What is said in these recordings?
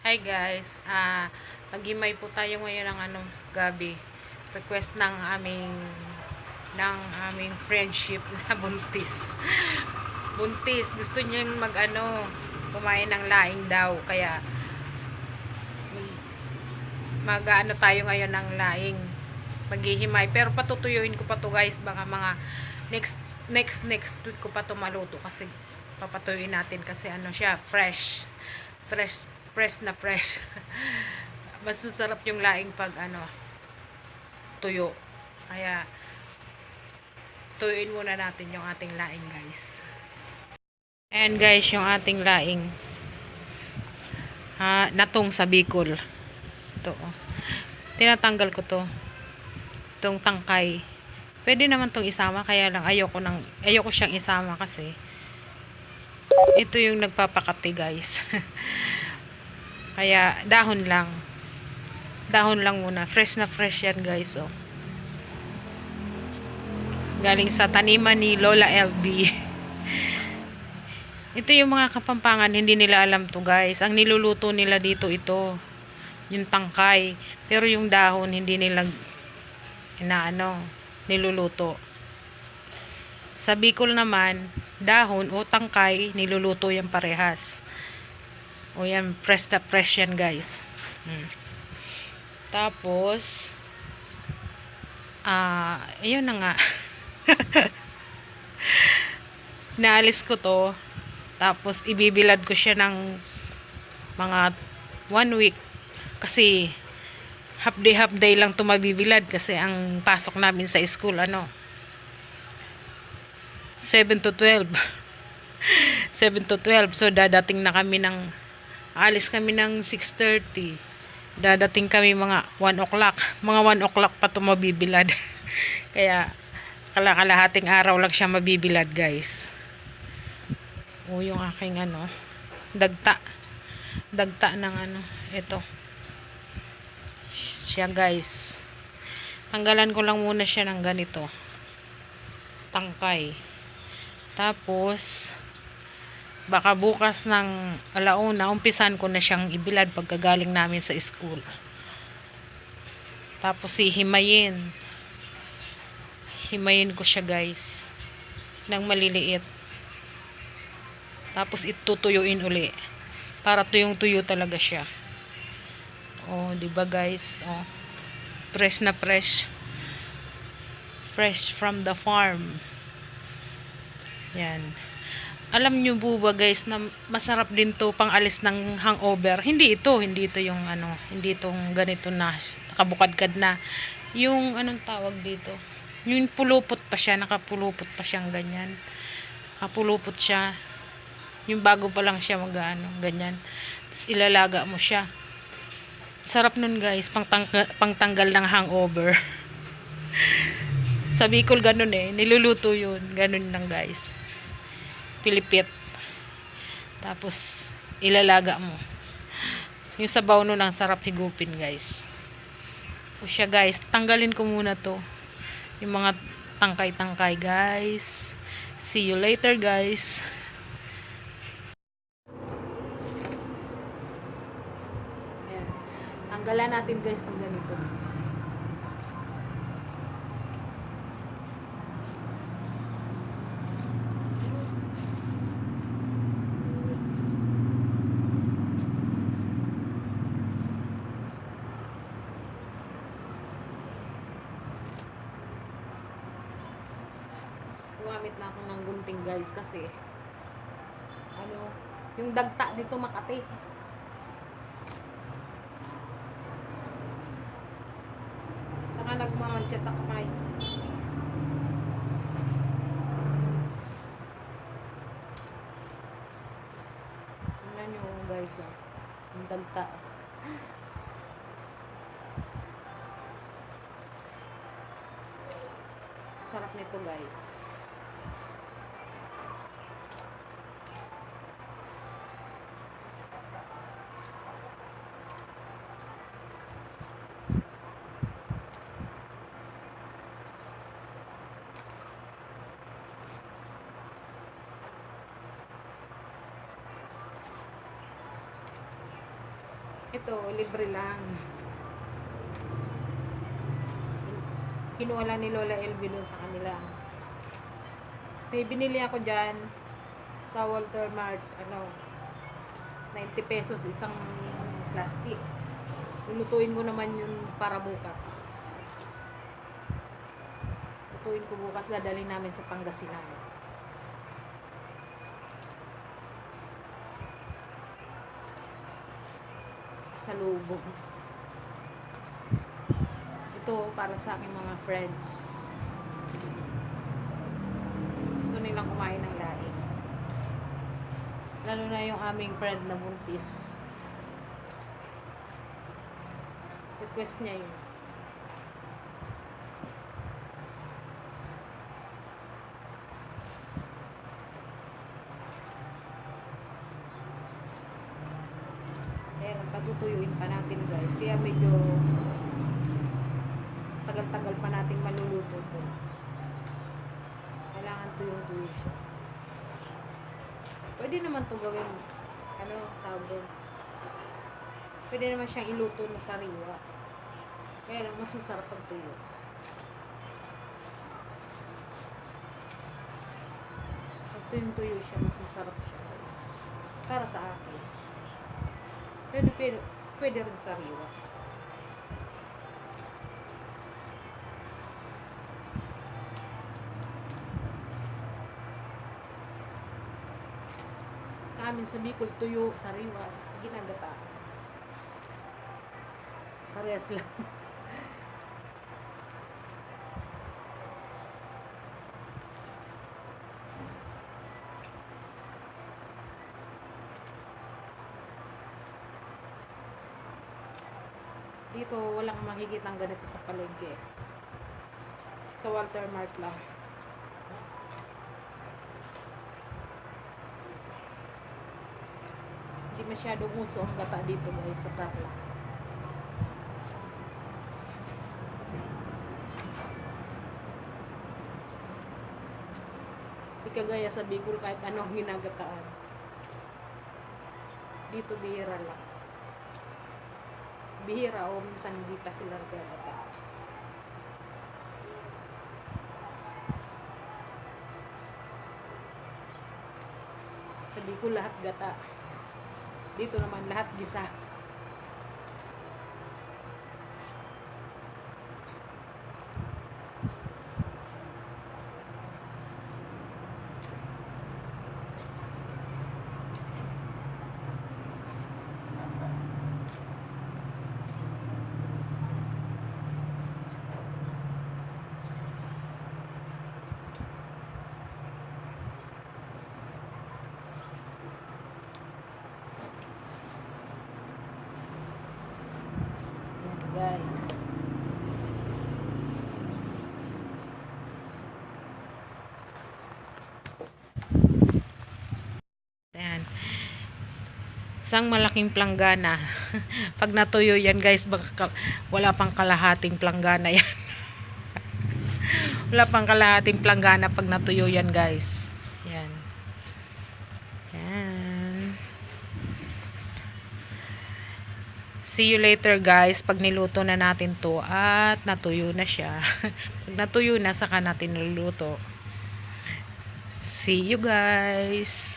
Hi guys, maghimay po tayo ngayon ng gabi. Request ng aming friendship na buntis. Buntis, gusto niyang kumain ng laing daw. Kaya tayo ngayon ng laing. Maghihimay, pero patutuyuin ko pa to guys, baka mga next week ko pa to maluto kasi papatuyuin natin kasi siya, fresh na fresh. Mas masarap yung laing pag tuyo. Kaya tuyuin muna natin yung ating laing guys. And guys, yung ating laing natong sa Bicol. Ito oh. Tinatanggal ko to. Itong tangkay. Pwede naman tong isama, kaya lang ayoko siyang isama kasi ito yung nagpapakati guys. Kaya dahon lang muna, fresh na fresh yan guys oh. Galing sa taniman ni Lola LB. Ito yung mga Kapampangan, hindi nila alam to guys. Ang niluluto nila dito ito yung tangkay, pero yung dahon hindi nila niluluto. Sa Bicol naman, dahon o tangkay niluluto yung parehas. O yan, fresh na fresh yan guys. Tapos ayun na nga. Naalis ko to, tapos ibibilad ko siya ng mga 1 week kasi half day lang to mabibilad kasi ang pasok namin sa school 7 to 12. 7 to 12. So dadating na kami alis kami ng 6:30. Dadating kami mga 1 o'clock. Mga 1 o'clock pa to mabibilad. Kaya kalahalahating araw lang siya mabibilad guys. O yung aking dagta ng ito siya guys. Tanggalan ko lang muna siya ng ganito tangkay, tapos baka bukas ng alauna umpisan ko na siyang ibilad pagkagaling namin sa school. Tapos himayin ko siya guys ng maliliit, tapos itutuyuin uli para tuyong-tuyo talaga siya. Oh, 'di ba guys? Oh. Fresh na fresh. Fresh from the farm. Yan. Alam nyo po ba guys na masarap din to pang alis ng hangover? Hindi ito yung hindi itong ganito na nakabukadkad na. Yung anong tawag dito? Yung pulupot pa siya, nakapulupot pa siyang ganyan. Nakapulupot siya. Yung bago pa lang siya ganyan. Tapos ilalaga mo siya. Sarap nun guys, pangtanggal ng hangover. Sa Bicol ganun niluluto yun. Ganun lang guys. Pilipit. Tapos ilalaga mo. Yung sabaw nun ang sarap higupin guys. O siya guys, tanggalin ko muna to. Yung mga tangkay-tangkay guys. See you later guys. Tanggalan natin guys ng ganito. Gumamit na ako ng gunting guys kasi yung dagta dito makati. Saka nagmamantya sa kamay. Tingnan nyo guys yung dagta. Sarap nito guys. Ito, libre lang. Kinuha lang ni Lola Elvie doon sa kanila. May binili ako dyan sa Walter Mart, 90 pesos isang plastic. Lulutuin ko naman yun para bukas. Lutuin ko bukas, dadalhin namin sa Pangasinan. Sa lubog. Ito para sa aking mga friends. Gusto nilang kumain ng laing. Lalo na yung aming friend na buntis. Request niya yun. Kaya patutuyuin pa natin guys. Kaya medyo tagal-tagal pa nating maluluto po. Kailangan tuyong-tuyo siya. Pwede naman ito gawin, tawag doon. Pwede naman siyang iluto na sariwa. Kaya lang mas masarap pag tuyo. Pag tuyong-tuyo siya, mas masarap siya guys. Para sa akin. Pwede rin sariwa. Sa amin sa Bicol, tuyo, sariwa, ginagata. Parehas lang. Dito, walang makikita ng ganito sa palengke. Sa Walter Mart lang. Hindi masyadong uso ang gata dito guys, sa Tatla. Hindi kagaya sa Bicol kahit anong ginagataan. Dito bihira lang. Bihira o minsan hindi pa sila nagagata. Sa Bicol lahat gata. Dito naman lahat gisa. Guys. Ayan. Isang malaking planggana. Pag natuyo yan guys, wala pang kalahating planggana yan. Wala pang kalahating planggana pag natuyo yan guys. Yan. Yan. See you later guys pag niluto na natin to at natuyo na siya. Pag natuyo na saka natin niluluto. See you guys.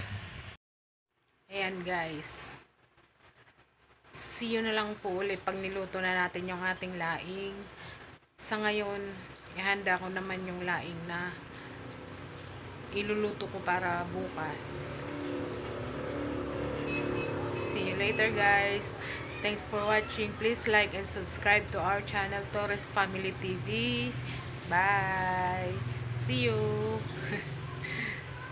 Ayan guys. See you na lang po ulit pag niluto na natin yung ating laing. Sa ngayon, ihanda ko naman yung laing na iluluto ko para bukas. See you later guys. Thanks for watching. Please like and subscribe to our channel, Torres Family TV. Bye. See you.